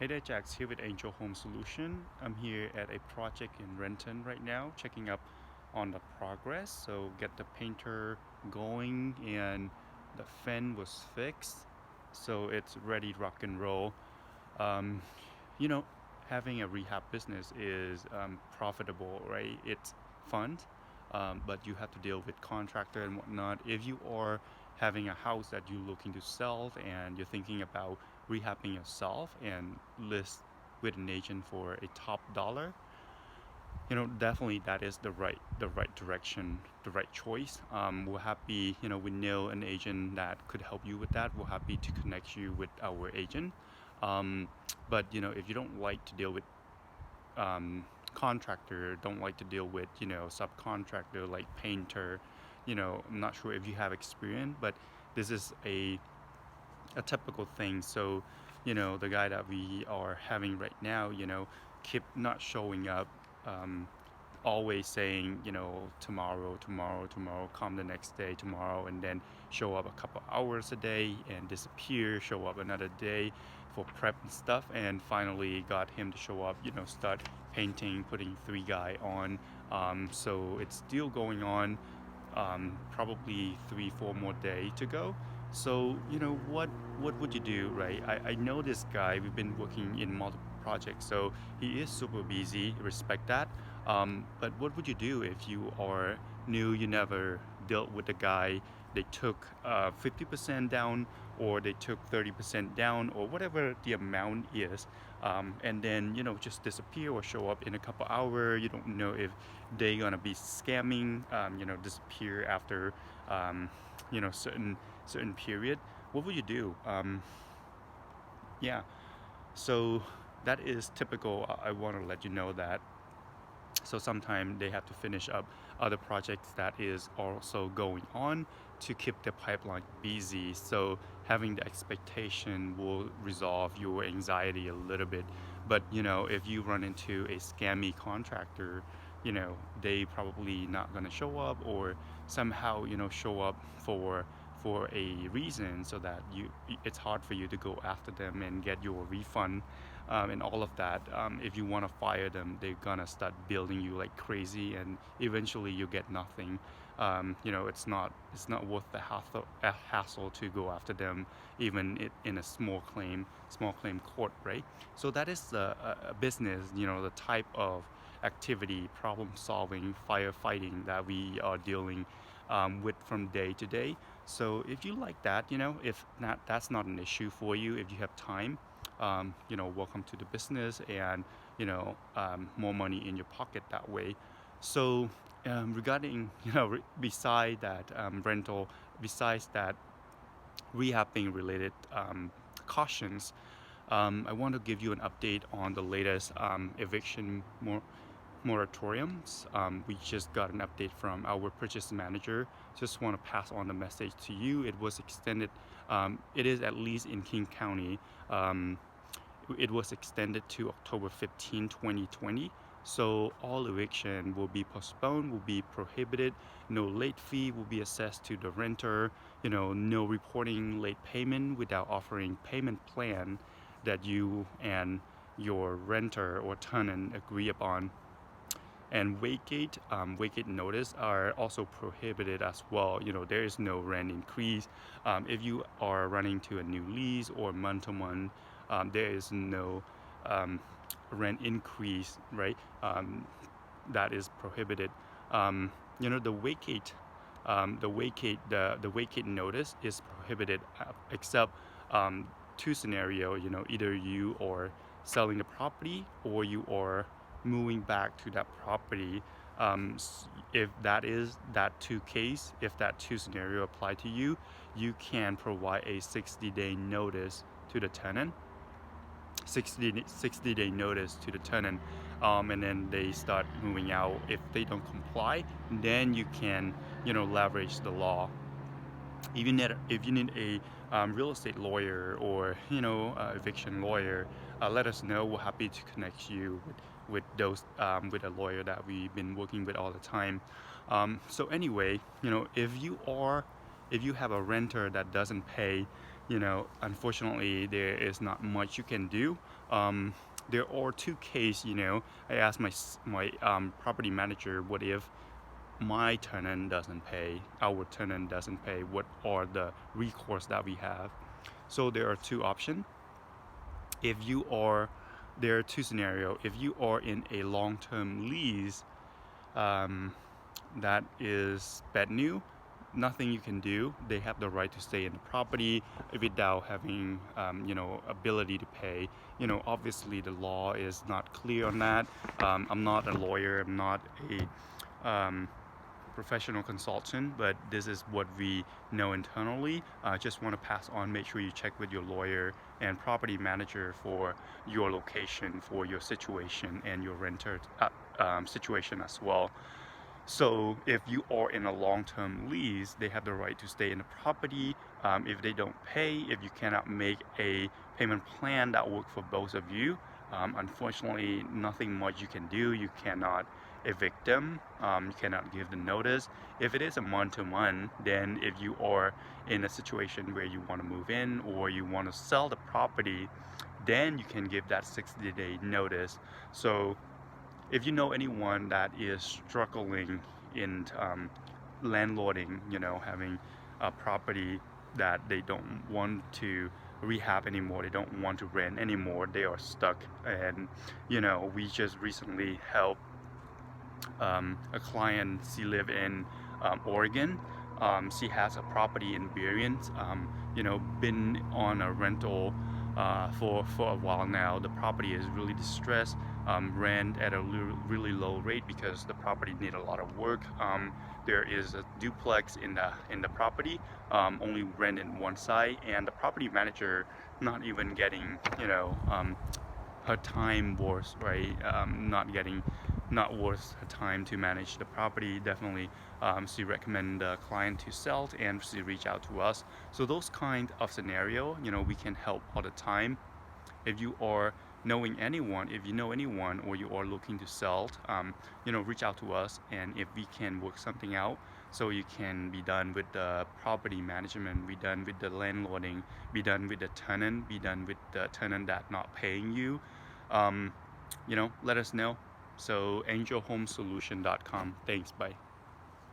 Hey there, Jax here with Angel Home Solution. I'm here at a project in Renton right now, checking up on the progress. So get the painter going and the fan was fixed. So it's ready to rock and roll. Um, you know, Having a rehab business is profitable, right? It's fun, but you have to deal with contractor and whatnot. If you are having a house that you're looking to sell and you're thinking about rehabbing yourself and list with an agent for a top dollar, definitely that is the right direction, the right choice. We're happy, we know an agent that could help you with that. We're happy to connect you with our agent. um, but if you don't like to deal with contractor, don't like to deal with subcontractor like painter, I'm not sure if you have experience, but this is a typical thing. So, the guy that we are having right now, keep not showing up, um, always saying, tomorrow, tomorrow, tomorrow, come the next day, tomorrow, and then show up a couple hours a day and disappear, show up another day for prep and stuff, and finally got him to show up, start painting, putting 3 guy on. So it's still going on, probably 3, 4 more days to go. So what would you do, right? I know this guy. We've been working in multiple projects, so he is super busy. Respect that. But what would you do if you are new? You never dealt with the guy. They took 50% down, or they took 30% down, or whatever the amount is, and then just disappear or show up in a couple hours. You don't know if they're gonna be scamming. Disappear after certain period. What would you do? Yeah. So that is typical. I want to let you know that. So sometimes they have to finish up other projects that is also going on to keep the pipeline busy. So having the expectation will resolve your anxiety a little bit. But if you run into a scammy contractor, they probably not gonna show up, or somehow show up for a reason, so that it's hard for you to go after them and get your refund, and all of that. If you want to fire them, they're gonna start building you like crazy, and eventually you get nothing. It's not worth the hassle to go after them, even in a small claim court, right? So that is a business, the type of activity, problem solving, firefighting that we are dealing with from day to day. So if you like that, if not, that's not an issue for you. If you have time, welcome to the business, and more money in your pocket that way. So regarding beside that rental, besides that rehabbing related cautions, I want to give you an update on the latest eviction moratoriums. We just got an update from our purchase manager. Just want to pass on the message to you. It was extended. It is, at least in King County, it was extended to October 15, 2020. So all eviction will be postponed, will be prohibited. No late fee will be assessed to the renter. No reporting late payment without offering payment plan that you and your renter or tenant agree upon. And vacate notice are also prohibited as well. There is no rent increase. If you are running to a new lease or month to month, there is no rent increase, right? That is prohibited. The vacate notice is prohibited, except two scenario. Either you are selling the property, or you are moving back to that property. If that two scenario apply to you, you can provide a 60-day notice to the tenant. 60-day notice to the tenant, and then they start moving out. If they don't comply, then you can leverage the law. If you need a real estate lawyer, or eviction lawyer, let us know. We're happy to connect you with those with a lawyer that we've been working with all the time. So anyway, if you have a renter that doesn't pay, unfortunately, there is not much you can do. Um, there are two cases. I asked my property manager, what if my tenant doesn't pay, our tenant doesn't pay? What are the recourse that we have? So there are two options. If you are, there are two scenarios. If you are in a long-term lease, um, that is bad news. Nothing you can do. They have the right to stay in the property without having, ability to pay. Obviously the law is not clear on that. I'm not a lawyer. I'm not a professional consultant, but this is what we know internally. Just want to pass on, make sure you check with your lawyer and property manager for your location, for your situation, and your renter situation as well. So if you are in a long-term lease, they have the right to stay in the property. If they don't pay, if you cannot make a payment plan that works for both of you, unfortunately, nothing much you can do. You cannot evict them. You cannot give the notice. If it is a month-to-month, then if you are in a situation where you want to move in or you want to sell the property, then you can give that 60-day notice. So if you know anyone that is struggling in landlording, having a property that they don't want to rehab anymore, they don't want to rent anymore, they are stuck. And we just recently helped a client. She live in Oregon. She has a property in Burien. Been on a rental for a while now. The property is really distressed. Rent at a really low rate because the property need a lot of work. There is a duplex in the property, only rent in one side, and the property manager not even getting her time worth, right? Not worth her time to manage the property. Definitely, she recommend the client to sell and she reach out to us. So those kind of scenario, we can help all the time. If you are knowing anyone, if you know anyone, or you are looking to sell, reach out to us, and if we can work something out, so you can be done with the property management, be done with the landlording, be done with the tenant, be done with the tenant that not paying you, let us know. So angelhomesolution.com. Thanks. Bye.